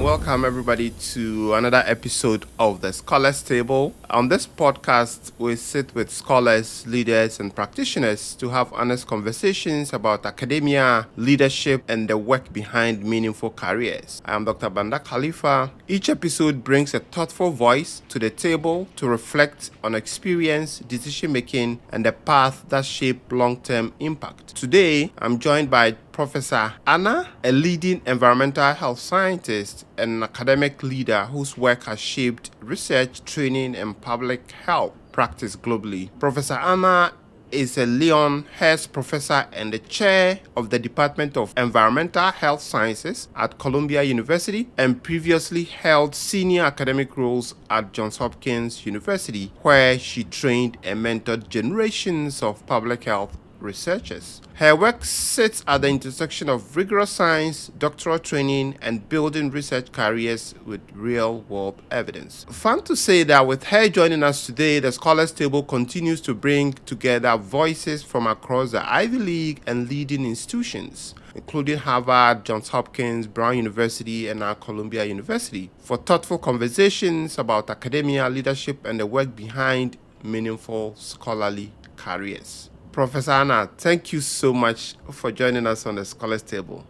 Welcome everybody to another episode of the Scholars Table. On this podcast, we sit with scholars, leaders, and practitioners to have honest conversations about academia, leadership, and the work behind meaningful careers. I am Dr. Banda Khalifa. Each episode brings a thoughtful voice to the table to reflect on experience, decision-making, and the path that shape long-term impact. Today, I'm joined by Professor Ana, a leading environmental health scientist and an academic leader whose work has shaped research, training, and public health practice globally. Professor Ana is a Leon Hurst Professor and the Chair of the Department of Environmental Health Sciences at Columbia University and previously held senior academic roles at Johns Hopkins University, where she trained and mentored generations of public health researchers. Her work sits at the intersection of rigorous science, doctoral training, and building research careers with real-world evidence. Fun to say that with her joining us today, the Scholars Table continues to bring together voices from across the Ivy League and leading institutions, including Harvard, Johns Hopkins, Brown University, and now Columbia University, for thoughtful conversations about academia, leadership, and the work behind meaningful scholarly careers. Professor Ana, thank you so much for joining us on the Scholars Table.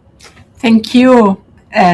Thank you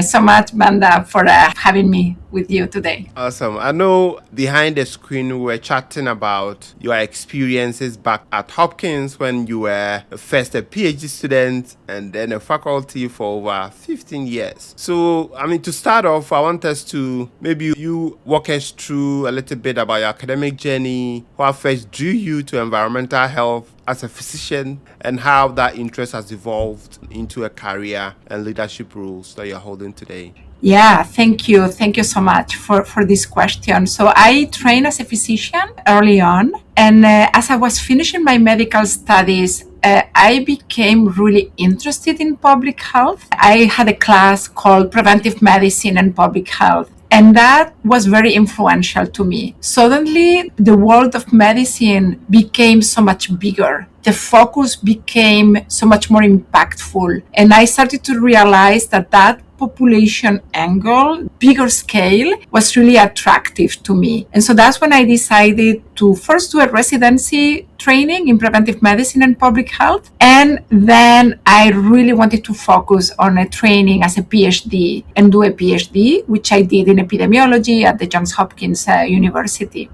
so much, Banda, for having me with you today. Awesome. I know behind the screen we were chatting about your experiences back at Hopkins when you were first a PhD student and then a faculty for over 15 years. So, to start off, I want us to maybe you walk us through a little bit about your academic journey, what first drew you to environmental health as a physician, and how that interest has evolved into a career and leadership roles that you're holding today. Yeah, thank you. Thank you so much for this question. So I trained as a physician early on. And as I was finishing my medical studies, I became really interested in public health. I had a class called Preventive Medicine and Public Health. And that was very influential to me. Suddenly, the world of medicine became so much bigger. The focus became so much more impactful. And I started to realize that population angle, bigger scale, was really attractive to me. And so that's when I decided to first do a residency training in preventive medicine and public health. And then I really wanted to focus on a training as a PhD and do a PhD, which I did in epidemiology at the Johns Hopkins University.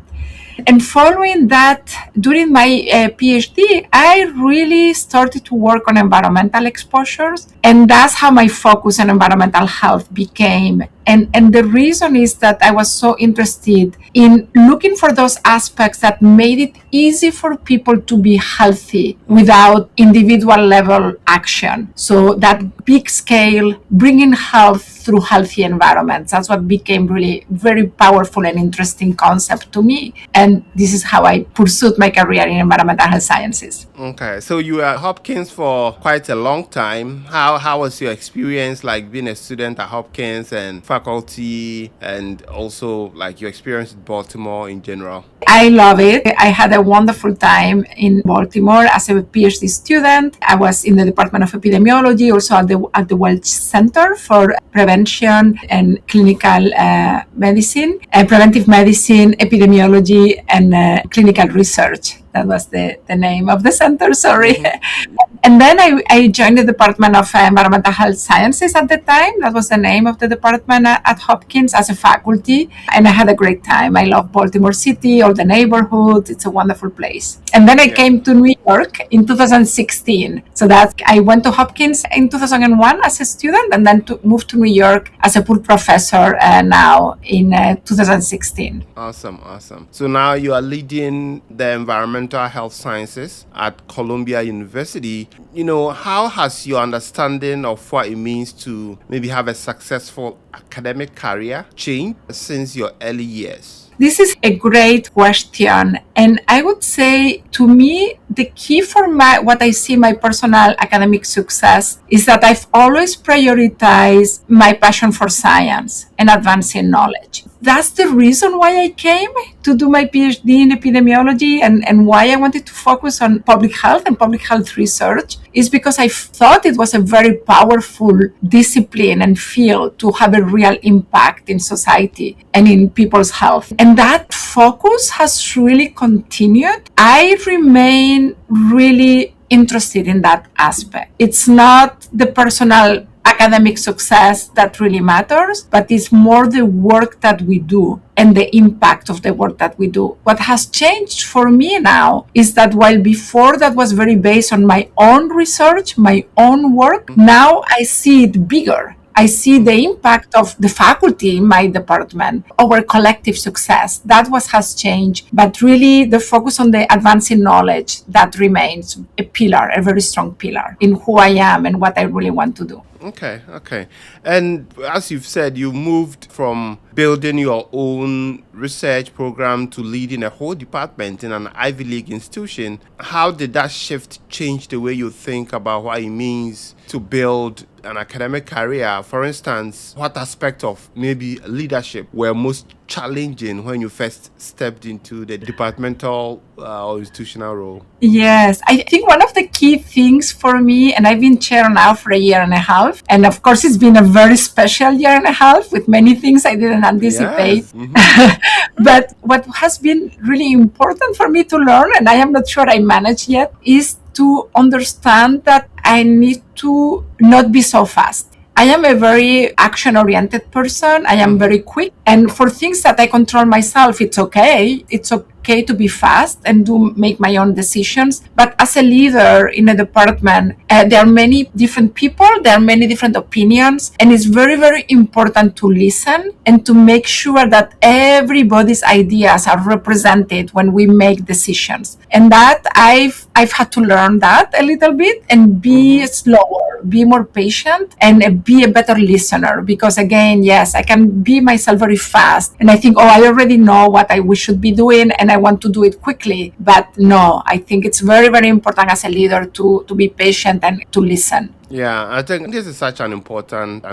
And following that, during my PhD, I really started to work on environmental exposures. And that's how my focus on environmental health became. And the reason is that I was so interested in looking for those aspects that made it easy for people to be healthy without individual level action. So that big scale, bringing health through healthy environments. That's what became really very powerful and interesting concept to me. And this is how I pursued my career in environmental health sciences. Okay, so you were at Hopkins for quite a long time. How was your experience like being a student at Hopkins and faculty, and also like your experience in Baltimore in general? I love it. I had a wonderful time in Baltimore as a PhD student. I was in the Department of Epidemiology, also at the Welch Center for Prevention and Clinical Medicine, Preventive Medicine, Epidemiology, and Clinical Research. That was the name of the center, sorry. Mm-hmm. And then I joined the Department of Environmental Health Sciences at the time. That was the name of the department at Hopkins as a faculty. And I had a great time. I love Baltimore City, all the neighborhood. It's a wonderful place. And then I came to New York in 2016. So I went to Hopkins in 2001 as a student and then moved to New York as a full professor now in 2016. Awesome. So now you are leading the environmental health sciences at Columbia University. How has your understanding of what it means to maybe have a successful academic career changed since your early years? This is a great question. And I would say, to me, the key for what I see my personal academic success is that I've always prioritized my passion for science and advancing knowledge. that's the reason why I came to do my PhD in epidemiology, and why I wanted to focus on public health and public health research is because I thought it was a very powerful discipline and field to have a real impact in society and in people's health. And that focus has really continued. I remain really interested in that aspect. It's not the personal academic success that really matters, but it's more the work that we do and the impact of the work that we do. What has changed for me now is that while before that was very based on my own research, my own work, now I see it bigger. I see the impact of the faculty in my department, our collective success. That has changed, but really the focus on the advancing knowledge, that remains a pillar, a very strong pillar in who I am and what I really want to do. Okay. And as you've said, you moved from building your own research program to leading a whole department in an Ivy League institution. How did that shift change the way you think about what it means to build an academic career? For instance, what aspect of maybe leadership were most challenging when you first stepped into the departmental or institutional role? Yes, I think one of the key things for me, and I've been chair now for a year and a half, and of course it's been a very special year and a half with many things I didn't anticipate. Yes. Mm-hmm. But what has been really important for me to learn, and I am not sure I managed yet, is to understand that I need to not be so fast. I am a very action-oriented person. I am very quick. And for things that I control myself, it's okay. It's okay to be fast and to make my own decisions. But as a leader in a department, there are many different people, there are many different opinions, and it's very, very important to listen and to make sure that everybody's ideas are represented when we make decisions. And that I've had to learn that a little bit and be slower, be more patient, and be a better listener. Because again, yes, I can be myself very fast, and I think, I already know what we should be doing, and I want to do it quickly. But no, I think it's very, very important as a leader to be patient and to listen. Yeah, I think this is such an important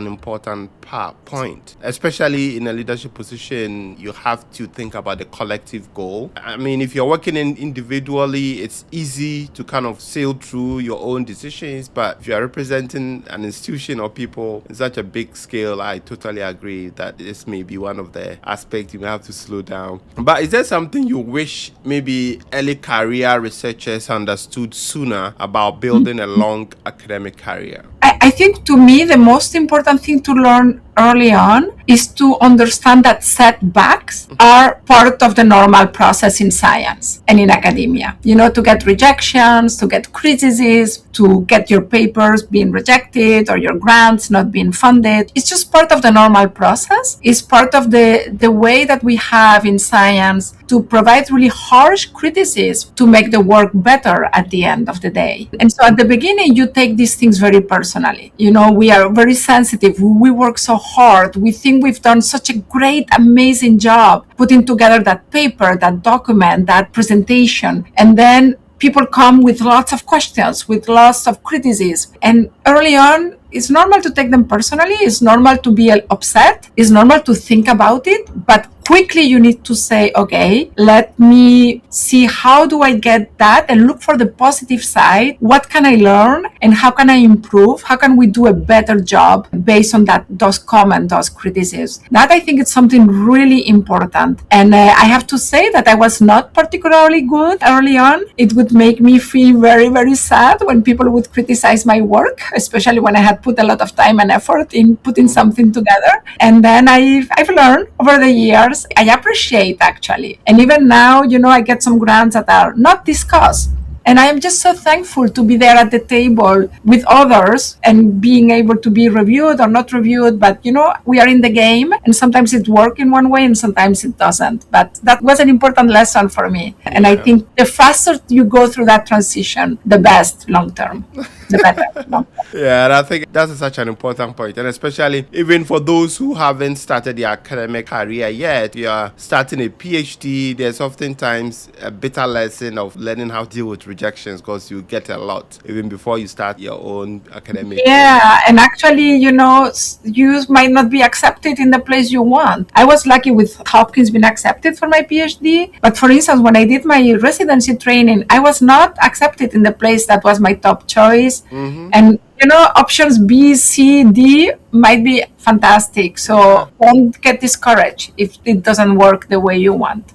point, especially in a leadership position. You have to think about the collective goal. I mean, if you're working individually, it's easy to kind of sail through your own decisions. But if you are representing an institution or people in such a big scale, I totally agree that this may be one of the aspects you may have to slow down. But is there something you wish maybe early career researchers understood sooner about building a long academic career? I think to me, the most important thing to learn early on is to understand that setbacks are part of the normal process in science and in academia. To get rejections, to get criticism, to get your papers being rejected or your grants not being funded. It's just part of the normal process. It's part of the way that we have in science to provide really harsh criticism to make the work better at the end of the day. And so at the beginning, you take these things very personally. We are very sensitive. We work so hard. We think we've done such a great, amazing job putting together that paper, that document, that presentation. And then people come with lots of questions, with lots of criticism. And early on, it's normal to take them personally. It's normal to be upset. It's normal to think about it. But quickly you need to say, okay, let me see how do I get that and look for the positive side. What can I learn and how can I improve? How can we do a better job based on those comments, those criticisms? That I think is something really important. And I have to say that I was not particularly good early on. It would make me feel very, very sad when people would criticize my work, especially when I had put a lot of time and effort in putting something together. And then I've learned over the years. I appreciate actually. And even now, I get some grants that are not discussed. And I am just so thankful to be there at the table with others and being able to be reviewed or not reviewed. But, we are in the game and sometimes it works in one way and sometimes it doesn't. But that was an important lesson for me. And I think the faster you go through that transition, the best long term. the better. No? Yeah, and I think that's such an important point. And especially even for those who haven't started their academic career yet, you are starting a PhD, there's oftentimes a bitter lesson of learning how to deal with rejections because you get a lot even before you start your own academic journey. Yeah, and actually, you might not be accepted in the place you want. I was lucky with Hopkins being accepted for my PhD, but for instance, when I did my residency training, I was not accepted in the place that was my top choice. And options B, C, D might be fantastic. So don't get discouraged if it doesn't work the way you want.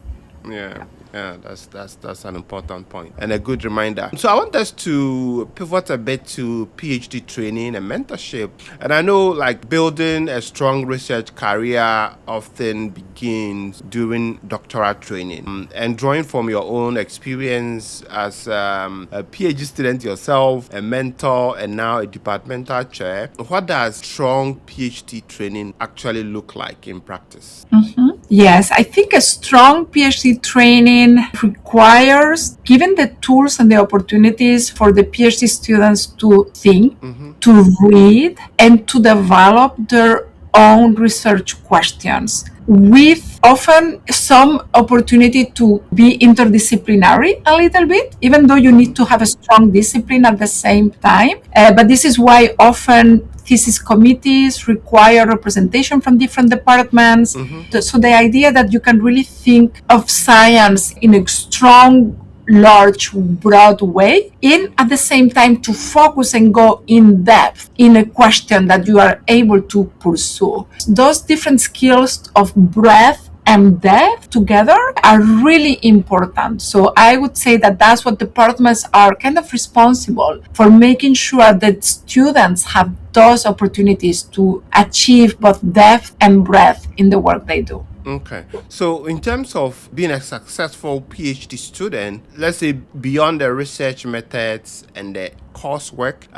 Yeah. Yeah, that's an important point and a good reminder. So I want us to pivot a bit to PhD training and mentorship. And I know like building a strong research career often begins during doctoral training. And drawing from your own experience as a PhD student yourself, a mentor, and now a departmental chair, what does strong PhD training actually look like in practice? Yes, I think a strong PhD training requires given the tools and the opportunities for the PhD students to think, to read, and to develop their own research questions with often some opportunity to be interdisciplinary a little bit, even though you need to have a strong discipline at the same time. But this is why often thesis committees require representation from different departments. So the idea that you can really think of science in a strong, large, broad way, in at the same time to focus and go in depth in a question that you are able to pursue. Those different skills of breadth and depth together are really important. So I would say that that's what departments are kind of responsible for, making sure that students have those opportunities to achieve both depth and breadth in the work they do. Okay. So in terms of being a successful PhD student, let's say beyond the research methods and the coursework,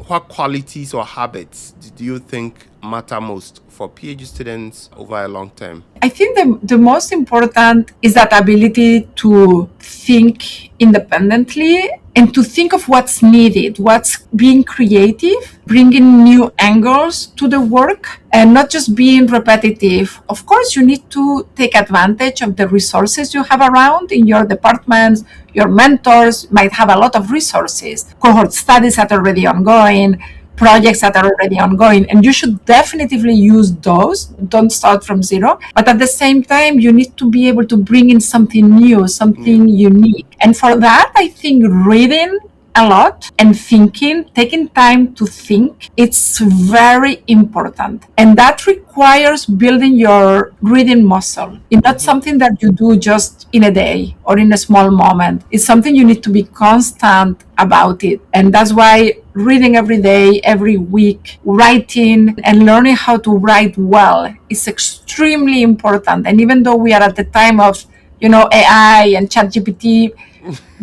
what qualities or habits do you think matter most for PhD students over a long term? I think the most important is that ability to think independently and to think of what's needed, what's being creative, bringing new angles to the work, and not just being repetitive. Of course, you need to take advantage of the resources you have around in your departments. Your mentors might have a lot of resources, cohort studies that are already ongoing, projects that are already ongoing, and you should definitely use those. Don't start from zero, but at the same time you need to be able to bring in something new, something unique. And for that, I think reading a lot and thinking, taking time to think, it's very important, and that requires building your reading muscle. It's not something that you do just in a day or in a small moment. It's something you need to be constant about it, and that's why reading every day, every week, writing and learning how to write well is extremely important. And even though we are at the time of AI and ChatGPT,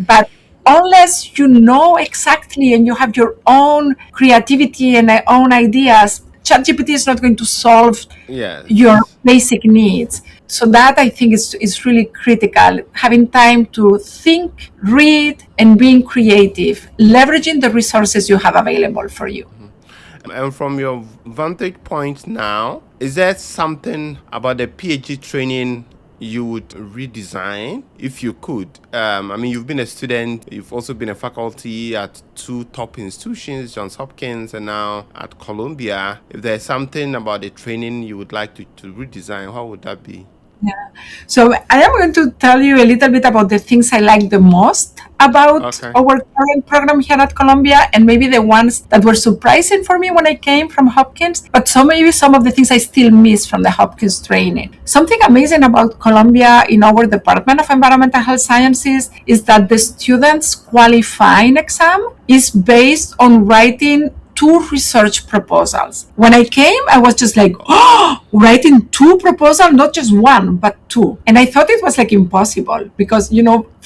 but unless you know exactly and you have your own creativity and own ideas, ChatGPT is not going to solve your basic needs. So that, I think, is really critical. Having time to think, read, and being creative, leveraging the resources you have available for you. And from your vantage point now, is there something about the PhD training you would redesign if you could? I mean, you've been a student, you've also been a faculty at two top institutions, Johns Hopkins and now at Columbia. If there's something about the training you would like to redesign, what would that be? Yeah. So I am going to tell you a little bit about the things I like the most about our current program here at Columbia, and maybe the ones that were surprising for me when I came from Hopkins, but maybe some of the things I still miss from the Hopkins training. Something amazing about Columbia in our Department of Environmental Health Sciences is that the students' qualifying exam is based on writing 2 research proposals. When I came, I was just like, writing 2 proposals, not just 1, but 2. And I thought it was like impossible because,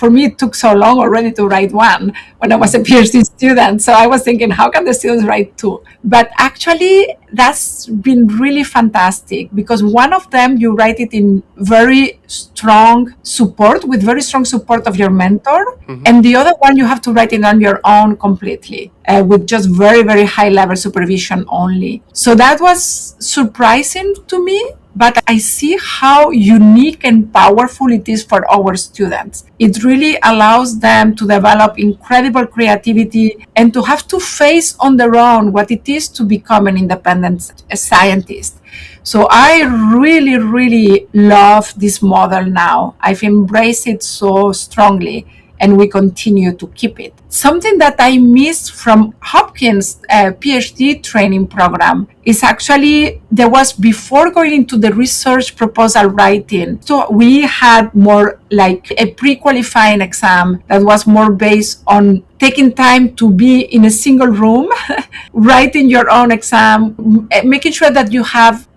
for me, it took so long already to write one when I was a PhD student. So I was thinking, how can the students write two? But actually, that's been really fantastic because one of them, you write it in very strong support, with very strong support of your mentor. And the other one, you have to write it on your own completely, with just very, very high level supervision only. So that was surprising to me. But I see how unique and powerful it is for our students. It really allows them to develop incredible creativity and to have to face on their own what it is to become an independent scientist. So I really, really love this model now. I've embraced it so strongly, and we continue to keep it. Something that I missed from Hopkins' PhD training program is actually, there was, before going into the research proposal writing, so we had more like a pre-qualifying exam that was more based on taking time to be in a single room, writing your own exam, making sure that you have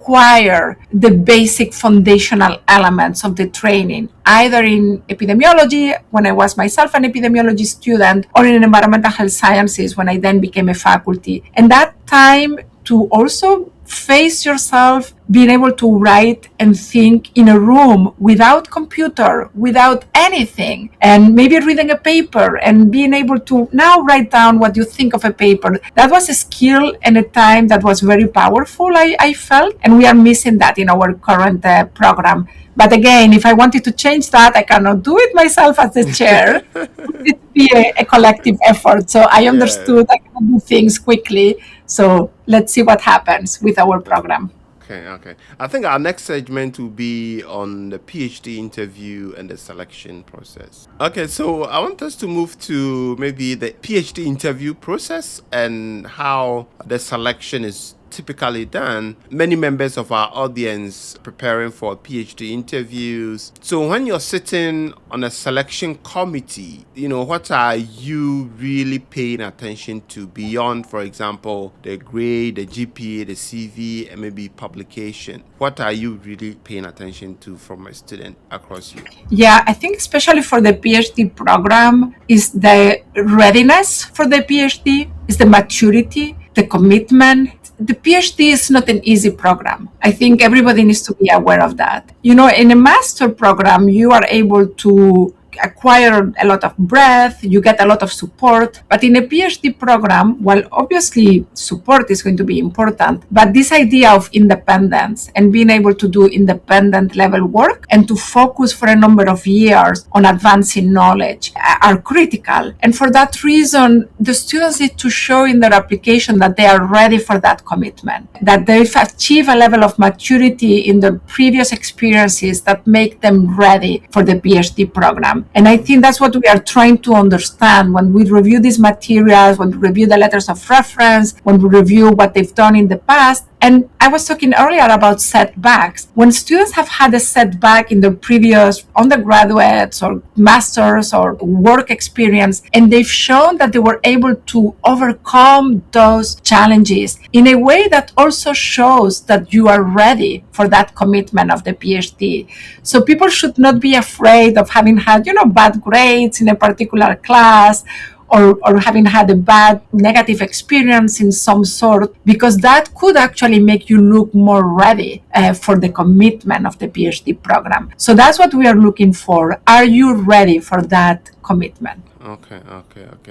acquire the basic foundational elements of the training, either in epidemiology, when I was myself an epidemiology student, or in environmental health sciences, when I then became a faculty. And that time to also face yourself, being able to write and think in a room without computer, without anything, and maybe reading a paper and being able to now write down what you think of a paper. That was a skill and a time that was very powerful, I felt, and we are missing that in our current program. But again, if I wanted to change that, I cannot do it myself as the chair. It would be a collective effort. So I understood I cannot do things quickly. So let's see what happens with our program. Okay. I think our next segment will be on the PhD interview and the selection process. Okay, so I want us to move to maybe the PhD interview process and how the selection is typically done. Many members of our audience preparing for PhD interviews. So when you're sitting on a selection committee, what are you really paying attention to beyond, for example, the grade, the GPA, the CV, and maybe publication? What are you really paying attention to from a student across you? Yeah, I think especially for the PhD program is the readiness for the PhD, is the maturity, the commitment. The PhD is not an easy program. I think everybody needs to be aware of that. In a master program, you are able to acquire a lot of breadth, you get a lot of support. But in a PhD program, well, obviously support is going to be important, but this idea of independence and being able to do independent level work and to focus for a number of years on advancing knowledge are critical. And for that reason, the students need to show in their application that they are ready for that commitment, that they've achieved a level of maturity in their previous experiences that make them ready for the PhD program. And I think that's what we are trying to understand when we review these materials, when we review the letters of reference, when we review what they've done in the past. And I was talking earlier about setbacks. When students have had a setback in their previous undergraduates or masters or work experience, and they've shown that they were able to overcome those challenges in a way that also shows that you are ready for that commitment of the PhD. So people should not be afraid of having had, bad grades in a particular class, or having had a bad negative experience in some sort, because that could actually make you look more ready for the commitment of the PhD program. So that's what we are looking for. Are you ready for that commitment? Okay.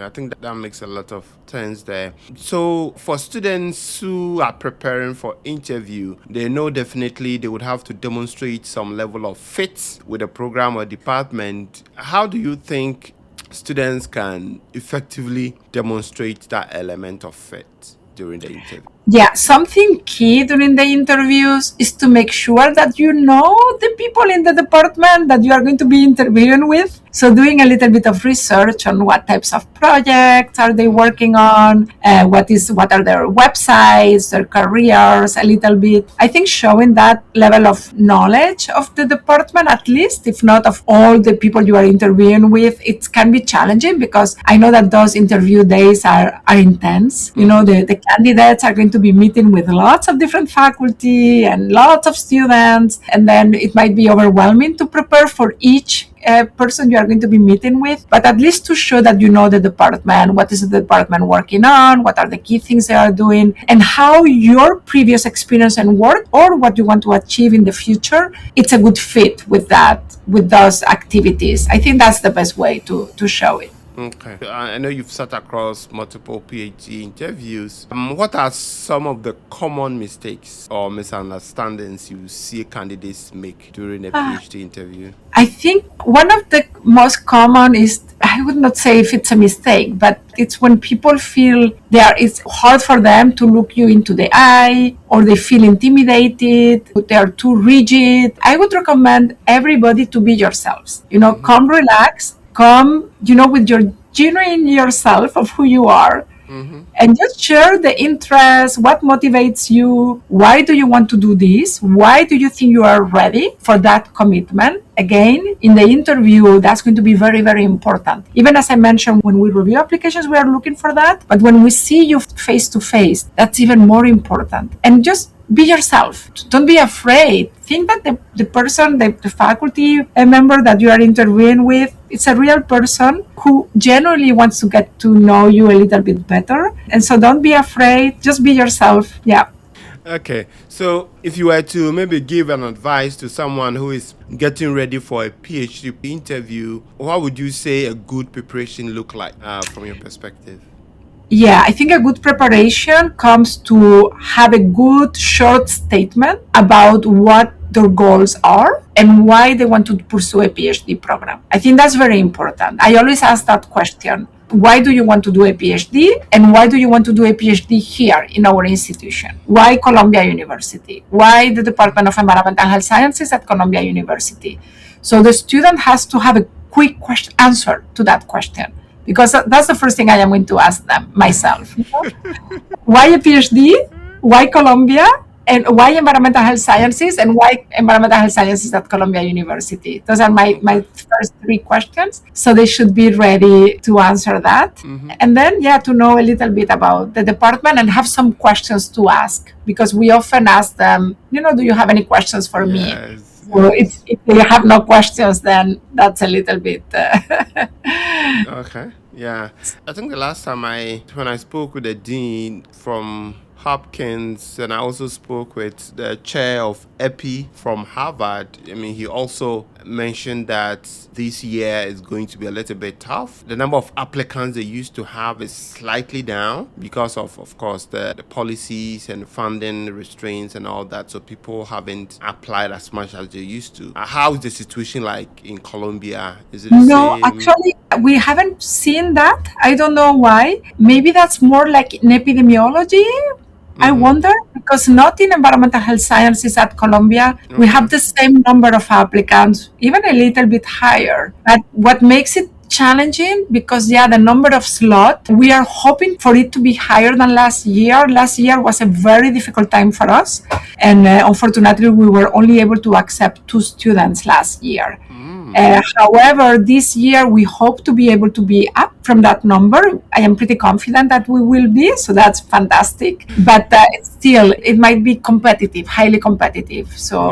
I think that makes a lot of sense there. So for students who are preparing for interview, they know definitely they would have to demonstrate some level of fit with a program or department. How do you think students can effectively demonstrate that element of fit during the interview? Yeah, something key during the interviews is to make sure that you know the people in the department that you are going to be interviewing with. So doing a little bit of research on what types of projects are they working on, what are their websites, their careers, a little bit. I think showing that level of knowledge of the department, at least, if not of all the people you are interviewing with, it can be challenging because I know that those interview days are intense. The candidates are going to to be meeting with lots of different faculty and lots of students, and then it might be overwhelming to prepare for each person you are going to be meeting with, but at least to show that you know the department, what is the department working on, what are the key things they are doing, and how your previous experience and work or what you want to achieve in the future, it's a good fit with that, with those activities. I think that's the best way to show it. Okay. I know you've sat across multiple PhD interviews. What are some of the common mistakes or misunderstandings you see candidates make during a PhD interview? I think one of the most common is, I would not say if it's a mistake, but it's when people feel it's hard for them to look you into the eye, or they feel intimidated, they are too rigid. I would recommend everybody to be yourselves. Come relax, come, with your genuine yourself of who you are. And just share the interest, what motivates you, why do you want to do this, why do you think you are ready for that commitment. Again, in the interview, that's going to be very, very important. Even as I mentioned, when we review applications, we are looking for that. But when we see you face to face, that's even more important. And just be yourself. Don't be afraid. Think that the person, the faculty member that you are interviewing with, it's a real person who genuinely wants to get to know you a little bit better. And so don't be afraid. Just be yourself. Yeah. Okay, so if you were to maybe give an advice to someone who is getting ready for a PhD interview, what would you say a good preparation look like from your perspective? Yeah, I think a good preparation comes to have a good short statement about what their goals are and why they want to pursue a PhD program. I think that's very important. I always ask that question. Why do you want to do a PhD? And why do you want to do a PhD here in our institution? Why Columbia University? Why the Department of Environmental Health Sciences at Columbia University? So the student has to have a quick answer to that question, because that's the first thing I am going to ask them myself. Why a PhD? Why Columbia? And why environmental health sciences? And why environmental health sciences at Columbia University? Those are my first three questions. So they should be ready to answer that. And then, to know a little bit about the department and have some questions to ask, because we often ask them, do you have any questions for me? So if they have no questions, then that's a little bit... Okay, yeah. I think the last time when I spoke with the dean from Hopkins, and I also spoke with the chair of EPI from Harvard. I mean, he also mentioned that this year is going to be a little bit tough. The number of applicants they used to have is slightly down because of course, the policies and funding restraints and all that. So people haven't applied as much as they used to. How is the situation like in Colombia? Is it the No, same? actually, we haven't seen that. I don't know why. Maybe that's more like in epidemiology. I wonder, because not in environmental health sciences at Columbia, we have the same number of applicants, even a little bit higher. But what makes it challenging, because the number of slots, we are hoping for it to be higher than last year. Last year was a very difficult time for us. And unfortunately, we were only able to accept 2 students last year. However, this year we hope to be able to be up from that number. I am pretty confident that we will be, so that's fantastic. But still, it might be competitive, highly competitive. So,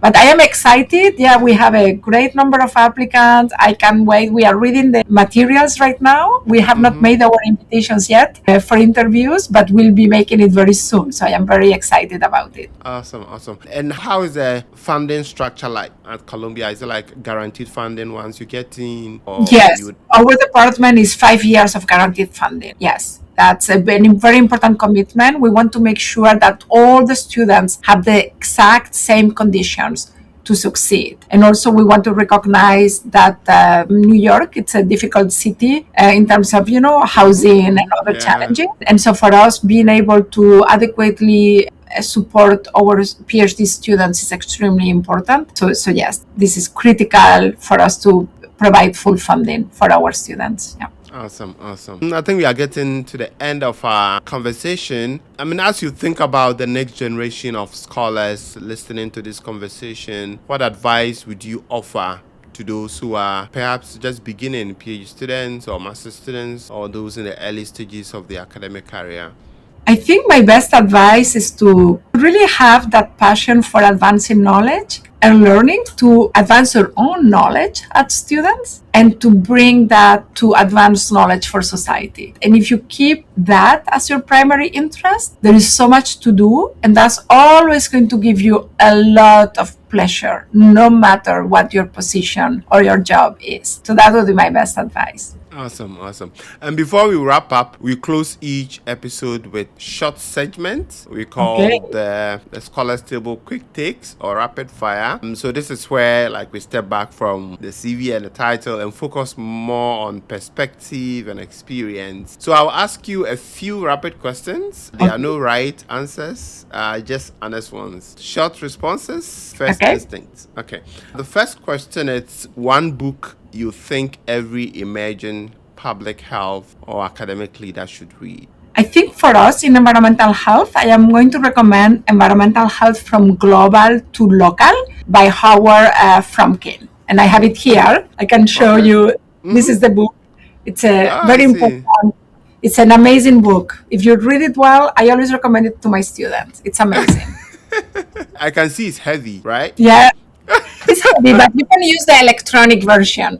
But I am excited. We have a great number of applicants. I can't wait. We are reading the materials right now. We have not made our invitations yet for interviews, but we'll be making it very soon. So I am very excited about it. Awesome. And how is the funding structure like at Columbia? Is it like guaranteed funding once you get in? Yes. Our department is 5 years of guaranteed funding. Yes. That's a very important commitment. We want to make sure that all the students have the exact same conditions to succeed. And also we want to recognize that New York, it's a difficult city in terms of, housing and other challenges. And so for us, being able to adequately support our PhD students is extremely important. So yes, this is critical for us to provide full funding for our students. Yeah. Awesome. I think we are getting to the end of our conversation. I mean, as you think about the next generation of scholars listening to this conversation, what advice would you offer to those who are perhaps just beginning, PhD students or master students, or those in the early stages of their academic career? I think my best advice is to really have that passion for advancing knowledge and learning, to advance your own knowledge as students and to bring that to advanced knowledge for society. And if you keep that as your primary interest, there is so much to do, and that's always going to give you a lot of pleasure, no matter what your position or your job is. So that would be my best advice. Awesome, awesome. And before we wrap up, we close each episode with short segments we call Okay. the Scholars Table Quick Takes or Rapid Fire. So this is where like we step back from the CV and the title and focus more on perspective and experience. So I'll ask you a few rapid questions. There are no right answers, just honest ones. Short responses, first Okay. instincts. Okay. The first question is one book you think every emerging public health or academic leader should read? I think for us in environmental health, I am going to recommend Environmental Health from Global to Local by Howard Fromkin. And I have it here. I can show Okay. you. This is the book. It's a Ah, I very see. important. It's an amazing book. If you read it well, I always recommend it to my students. It's amazing. I can see it's heavy, right? Yeah, it's heavy, but you can use the electronic version.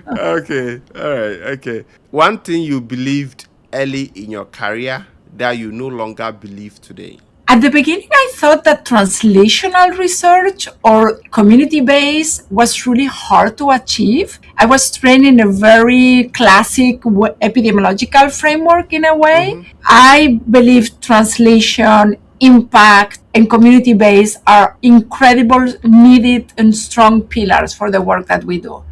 Okay. All right. Okay. One thing you believed early in your career that you no longer believe today. At the beginning, I thought that translational research or community based was really hard to achieve. I was trained in a very classic epidemiological framework in a way. I believe translation, impact, and community based are incredible, needed, and strong pillars for the work that we do.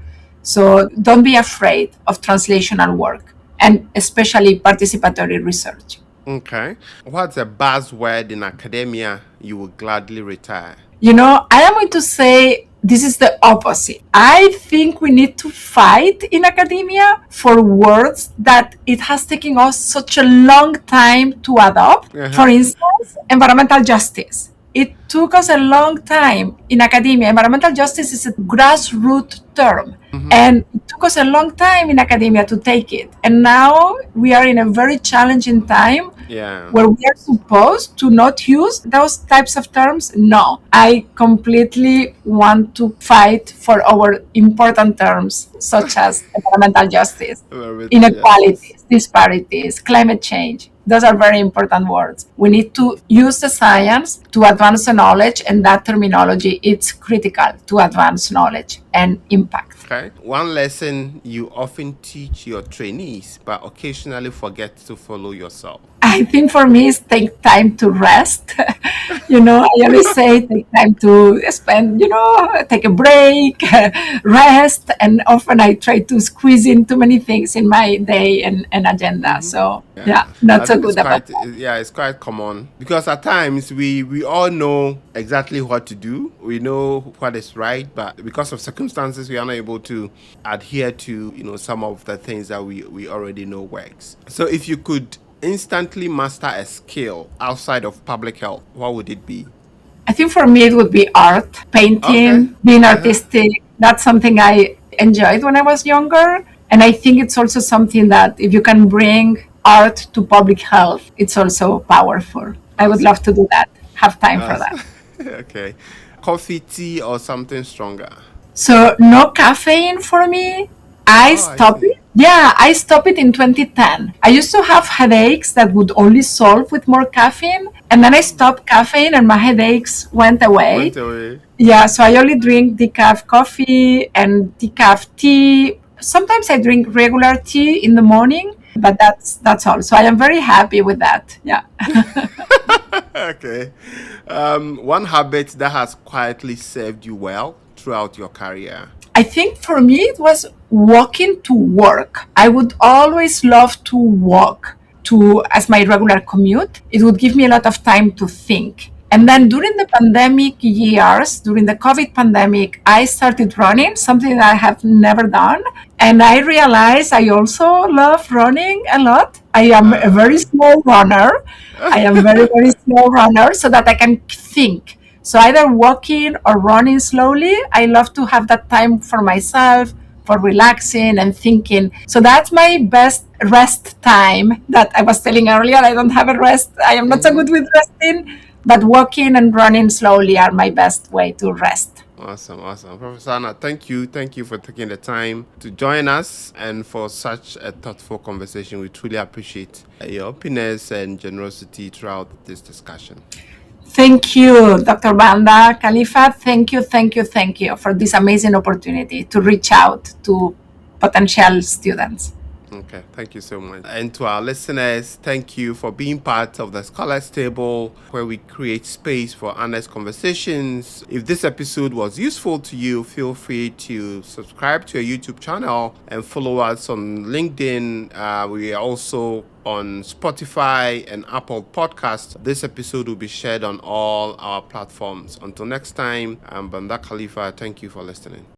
So don't be afraid of translational work and especially participatory research. Okay. What's a buzzword in academia you would gladly retire? You know, I am going to say this is the opposite. I think we need to fight in academia for words that it has taken us such a long time to adopt. For instance, environmental justice. It took us a long time in academia. Environmental justice is a grassroots term. And it took us a long time in academia to take it. And now we are in a very challenging time Yeah. where we are supposed to not use those types of terms. No, I completely want to fight for our important terms such as environmental justice, inequalities, disparities, climate change. Those are very important words. We need to use the science to advance the knowledge, and that terminology is critical to advance knowledge and impact. Okay. One lesson you often teach your trainees, but occasionally forget to follow yourself. I think for me, it's take time to rest. I always say take time to spend, take a break, rest. And often I try to squeeze in too many things in my day and agenda. So, not I so think good about that. it's quite common because at times we all know exactly what to do. We know what is right, but because of circumstances, we are not able to adhere to some of the things that we already know works. So if you could instantly master a skill outside of public health, what would it be? I think for me, it would be art, painting, Okay. being artistic. That's something I enjoyed when I was younger. And I think it's also something that if you can bring art to public health, it's also powerful. I would love to do that, have time for that. Okay. Coffee, tea, or something stronger? So no caffeine for me. I I stopped see. it. Yeah, I stopped it in 2010. I used to have headaches that would only solve with more caffeine. And then I stopped caffeine and my headaches went away. Went away. Yeah, so I only drink decaf coffee and decaf tea. Sometimes I drink regular tea in the morning, but that's all. So I am very happy with that. Yeah. Okay. One habit that has quietly served you well throughout your career. I think for me it was walking to work. I would always love to walk to as my regular commute. It would give me a lot of time to think. And then during the pandemic years, during the COVID pandemic, I started running, something that I have never done. And I realized I also love running a lot. I am a very slow runner. I am very, very slow runner so that I can think. So either walking or running slowly, I love to have that time for myself, for relaxing and thinking. So that's my best rest time that I was telling earlier. I don't have a rest. I am not so good with resting, but walking and running slowly are my best way to rest. Awesome, awesome. Professor Anna, thank you. Thank you for taking the time to join us and for such a thoughtful conversation. We truly appreciate your openness and generosity throughout this discussion. Thank you, Dr. Banda Khalifa. Thank you, thank you, thank you for this amazing opportunity to reach out to potential students. Okay, thank you so much. And to our listeners, thank you for being part of the Scholars Table, where we create space for honest conversations. If this episode was useful to you, feel free to subscribe to our YouTube channel and follow us on LinkedIn. We are also on Spotify and Apple Podcasts. This episode will be shared on all our platforms. Until next time, I'm Banda Khalifa. Thank you for listening.